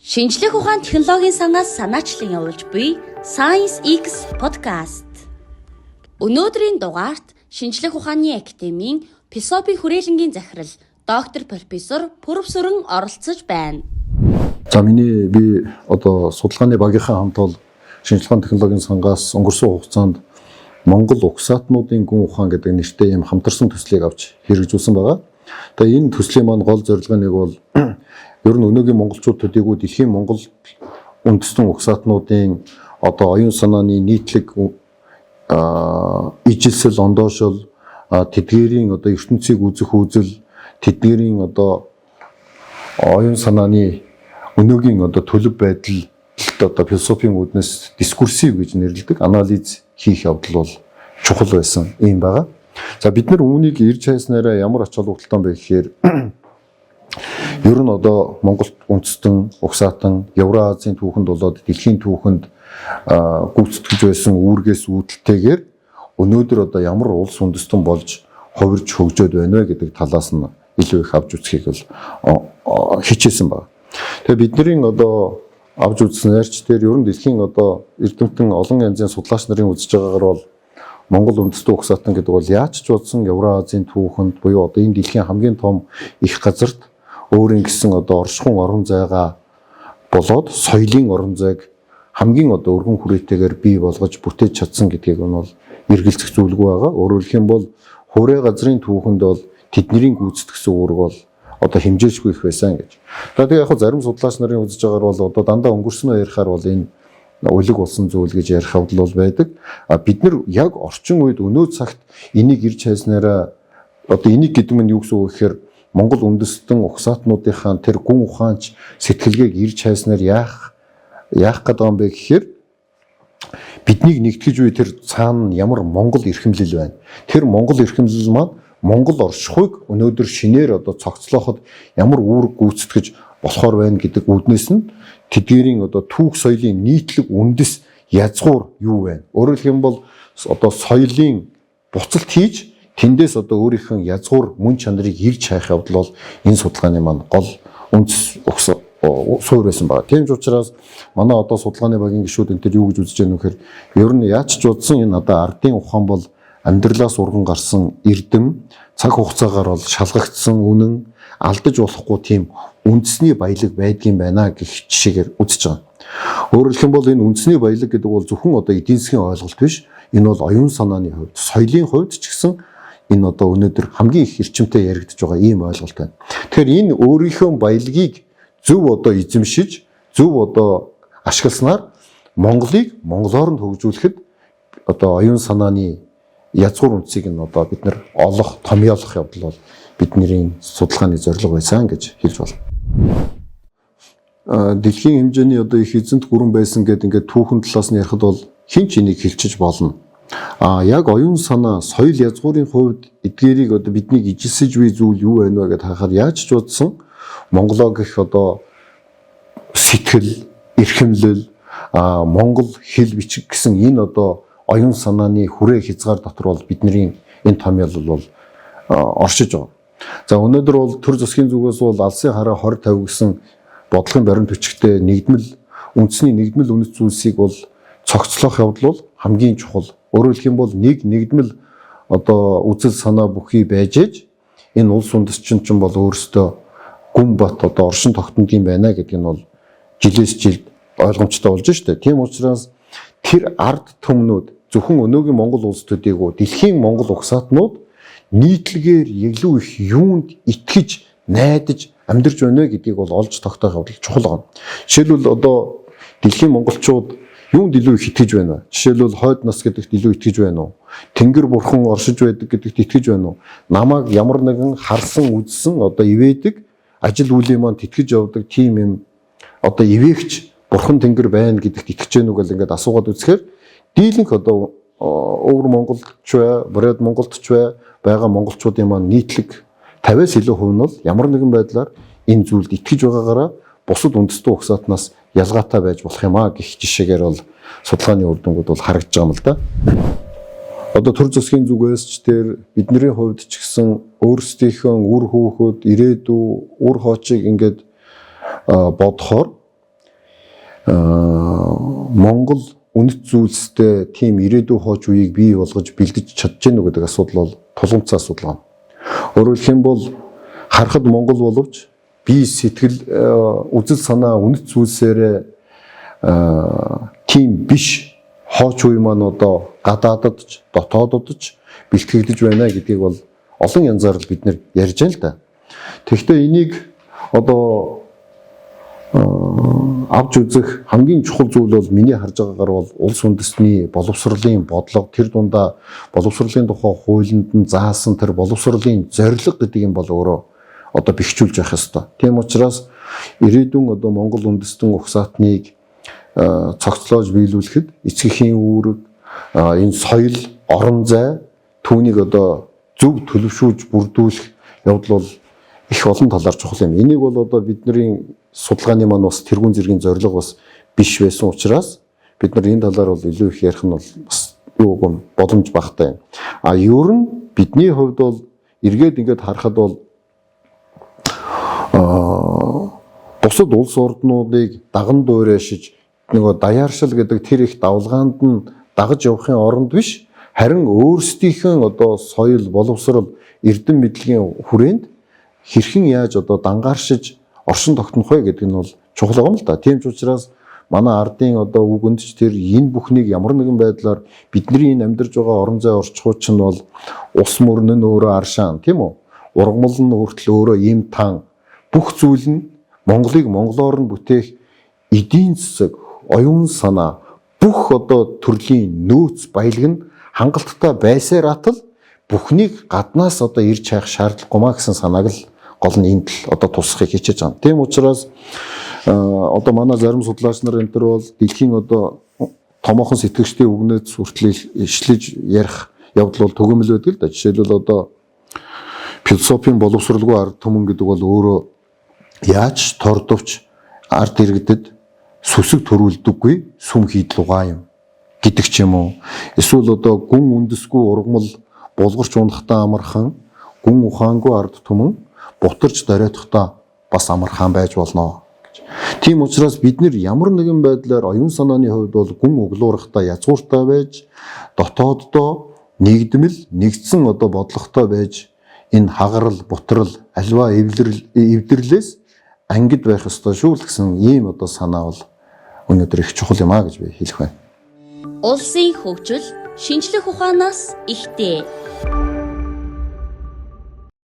Шинжлэх ухаан технологийн сангаас санаачлан явуулж буй Science X podcast. Өнөөдрийн дугаарт Шинжлэх ухааны академийн философи хүрээлэнгийн захирал доктор профессор Пүрвсүрэн оролцож байна. За би одоо судалгааны багийнхаа хамт бол Шинжлэх ухааны технологийн сангаас өнгөрсөн хугацаанд Монгол угсаатнуудын гүн ухаан гэдэг нэртэй юм хамтарсан төслийг авч хэрэгжүүлсэн байгаа. Тэгээ энэ төслийн маань гол зорилго нэг бол ер нь өнөөгийн монголчууд төдийгүй дэлхийн Монгол үндэстэн угсаатнуудын одоо оюун санааны нийтлэг ижилсэл ондоошил тэдгээрийн одоо ертөнцийг үзэх үзэл тэдгээрийн одоо оюун санааны өнөөгийн одоо төлөв байдал одоо философийн үүднээс дискурсив гэж нэрлэдэг анализ хийх явдал бол чухал байсан юм байгаа. За бид нар үүнийг ирж хайснараа ямар ач холбогдолтой бэ гэхээр ер нь одоо Монголд үндэстэн угсаатан Евразийн түүхэнд болоод дэлхийн түүхэнд гүйцэтгэж байсан үүргээс үүдэлтэйгээр өнөөдөр одоо ямар улс үндэстэн болж хувирж хөгжөөд байна вэ гэдэг талаас нь илүү их авч үзхийг бол хичээсэн байна. Тэгээ бидний одоо авч үзсэн ярьч дээр ер нь дэлхийн одоо эрдэмтэн олон янзын судлаач нарын үзэж байгаагаар бол Монгол үндэстэн угсаатан гэдэг бол яаж ч бодсон Евразийн түүхэнд буюу одоо энэ дэлхийн хамгийн том их газарт өөрийн гэсэн одоо оршихуун орон зайгаа болоод соёлын орон зайг хамгийн одоо өргөн хүрээтэйгээр бий болгож бүтээж чадсан гэдгийг нь бол эргэлзэх зүйлгүй байгаа. Өөрөөр хэлэх юм бол хуурай газрын түүхэнд бол тэдний гүйцэтгсэн үүрэг бол одоо хэмжээшгүй их байсан гэж. Тэгээ яг зарим судлаач нарын үзэж байгаагаар бол одоо дандаа өнгөрснөө ярихаар бол энэ үлэг болсон зүйл гэж ярих явдал бол байдаг. Бид нар яг орчин үед өнөө цагт энийг ирж хайснараа одоо энийг гэдэг нь юу гэсэн үг гэхээр Монгол үндэстэн угсаатнуудынхаа тэр гүн ухаанч сэтгэлгээг ирж хайснаар яах гэдэг юм бэ гэхээр биднийг нэгтгэж буй тэр цаана ямар Монгол эрхэмлэл байна. Тэр Монгол эрхэмлэл маань Монгол оршихуйг өнөөдөр шинээр одоо цогцлооход ямар үүрэг гүйцэтгэж болохоор байна гэдэг үүднээс нь тэдгээрийн одоо түүх соёлын нийтлэг үндэс язгуур юу байна. Өөрөөр хэлэх юм бол одоо соёлын буцалт хийж тэндээс одоо өөрийнх нь язгуур мөн чанарыг ирж хайх явдал бол энэ судалгааны маань гол үндэс суур байсан байна. Тийм ч учраас манай одоо судалгааны багийн гишүүд энэ төр юу гэж үзэж байна вэ гэхээр ер нь яаж ч удсан энэ одоо ардын ухаан бол амьдралаас урган гарсан эрдэм цаг хугацаагаар бол шалгагдсан үнэн алдаж болохгүй тийм үндэсний баялаг байдгийн байна гэх жишээгээр үзэж байгаа. Өөрөөр хэлэх юм бол энэ үндэсний баялаг гэдэг бол зөвхөн одоо эдийн засгийн ойлголт биш. Энэ бол оюун санааны хувьд, соёлын хувьд ч гэсэн энэ одоо өнөөдөр хамгийн их эрчимтэй яригдж байгаа ийм ойлголт байна. Тэгэхээр энэ өөрийнхөө баялагийг зөв одоо эзэмшиж, зөв одоо ашигласнаар Монголыг монголоор нь хөгжүүлэхэд одоо оюун санааны язгуур үндсийг нь одоо бид нар олох, томьёолох явдал бол бидний судалгааны зорилго байсан гэж хэлж байна. Дэлхийн хэмжээний одоо их эзэнт гүрэн байсан гэдэг ингээд түүхэн талаас нь ярихад бол хэн ч энийг хэлчиж болно. Яг оюун санаа, соёл язгуурын хувьд эдгээрийг одоо биднийг ижилсэж буй зүйл юу байна вэ гэдээ харахад яаж ч бодсон Монголоо гэх одоо сэтгэл, эрхэмлэл, Монгол хэл бичиг гэсэн энэ одоо оюун санааны хүрээ хязгаар дотор бол бидний энэ томьёол бол оршиж байгаа. За өнөөдөр бол төр засгийн зүгээс бол алсын хараа 2050 гэсэн бодлогын баримт бичгтээ үндэсний нэгдмэл үнэт зүйлсийг бол цогцлох явдал бол хамгийн чухал. Өөрөөр хэлэх юм бол нэгдмэл одоо үзэл санаа бүхий байж ээж энэ улс үндэстчин ч бол өөрөөсөө гүн бат одоо оршин тогтнодгийн байна гэдэг нь бол жилээс жилд ойлгомжтой болж штэ. Тийм учраас тэр ард түмнүүд зөвхөн өнөөгийн Монгол улс төдийгүй дэлхийн Монгол угсаатнууд нийтлэгээр илүү их юунд итгэж найдаж амьдарч байна гэдгийг бол олж тогтоох явдал чухал байна. Жишээлбэл одоо дэлхийн монголчууд юунд илүү их итгэж байна вэ? Жишээлбэл хойд нас гэдэгт илүү итгэж байна уу? Тэнгэр бурхан оршиж байдаг гэдэгт итгэж байна уу? Намайг ямар нэгэн харсан үзсэн одоо ивэдэг ажил үлийн маань тэтгэж явдаг тийм юм одоо ивэгч бурхан тэнгэр байна гэдэгт итгэж байна уу гэл ингээд асуугаад үзэхээр дийлэнх одоо өвөр монголч бай, бурайд монголч бай байгаа монголчуудын маань нийтлэг 50-аас илүү хувь нь бол ямар нэгэн байдлаар энэ зүйлд итгэж байгаагаараа бусад үндэстэн угсаатнаас ялгаатай байж болох юм а гэх жишээгээр бол судалгааны үр дүнгууд бол харагдаж байгаа юм л да. Одоо төр засгийн зүгээс ч тэр бидний хувьд ч гэсэн өөрсдийнхөө үр хөөхөд ирээдүй үр хоочийг ингээд бодохоор Монгол үнэт зүйлстэй тийм ирээдүйн хооч үеийг бий болгож бэлдэж чадж гэнэ үү гэдэг асуудал бол тулгымцсан асуудал байна. Өөрөөр хэлэх юм бол харахад Монгол боловч бие сэтгэл үзэл санаа үнэт зүйлсээр тийм биш хооч үе маань одоо гадаадад ч дотоодод ч бэлтгэгдэж байна гэдгийг бол олон янзаар л бид нэр ярьж байна л да. Тэгэхдээ энийг одоо авч үзэх хамгийн чухал зүйл бол миний харж байгаагаар бол улс үндэстний боловсролын бодлого, тэр дундаа боловсролын тухай хуулинд нь заасан тэр боловсролын зорилго гэдэг юм бол өөрөө одоо бэхжүүлж явах ёстой. Тийм учраас ирээдүйн одоо Монгол үндэстэн угсаатныг цогцлоож биелүүлэхэд эцгийн үүрэг, энэ соёл, орон зай түүнийг одоо зөв төлөвшүүлж бүрдүүлэх явдал бол их олон талаар чухал юм. Энийг бол одоо бидний судалгааны маань бас тэргуун зэргийн зорилго бас биш байсан учраас бид нар энэ талаар бол илүү их ярих нь бол бас юу боломж багтай юм. Ер нь бидний хувьд бол эргээд ингээд харахад бол бусад улс орднуудыг даган дуурайшиж нөгөө даяаршил гэдэг тэр их давлгаанд нь дагаж явахын оронд биш, харин өөрсдийнхөө одоо соёл, боловсрол, эрдэм мэдлэгийн хүрээнд хэрхэн яаж одоо дангааршиж оршин тогтнох вэ гэдэг нь бол чухал юм л да. Тийм ч учраас манай ардын одоо үг өндч тэр энэ бүхнийг ямар нэгэн байдлаар бидний энэ амьдарч байгаа орон зай орчхууч нь бол ус мөрн нь өөрөө аршаан, тийм үү? Ургамал нь хүртэл өөрөө им тан. Бүх зүйл нь Монголыг монголоор нь бүтээх эдийн засаг, оюун санаа, бүх одоо төрлийн нөөц баялаг нь хангалттай байсаар атал бүхнийг гаднаас одоо ирж хайх шаардлагагүй маа гэсэн санааг л гол нь энд л одоо тусахыг хичээж байгаа. Тийм учраас одоо манай зарим судлаач нар энэ төр бол дэлхийн одоо томоохон сэтгэгчдийн үгнээс хүртэл ишлэж ярих явдал бол түгээмэл байдаг л да. Жишээлбэл одоо философийн боловсралгүй ард түмэн гэдэг бол өөрөө яаж тордовч ард иргэдэд сүсэг төрүүлдэггүй сүм хийдлугаа юм гэдэг ч юм уу. Эсвэл одоо гүн үндэсгүй ургамал булгарч унахтаа амархан, гүн ухаангүй ард түмэн бутарч дориотхдоо бас амархан байж болно гэж. Тийм учраас бид нэр ямар нэгэн байдлаар оюун санааны хувьд бол гүн углуурахтаа язгууртай байж, дотооддоо нэгдмэл, нэгдсэн одоо бодлоготой байж энэ хагарал, бутрал, альва эвдэрлээс ангид байх ёстой шүү л гэсэн ийм одоо санаа бол өнөөдөр их чухал юм а гэж би хэлэх байна. Улсын хөгжил шинжлэх ухаанаас ихтэй.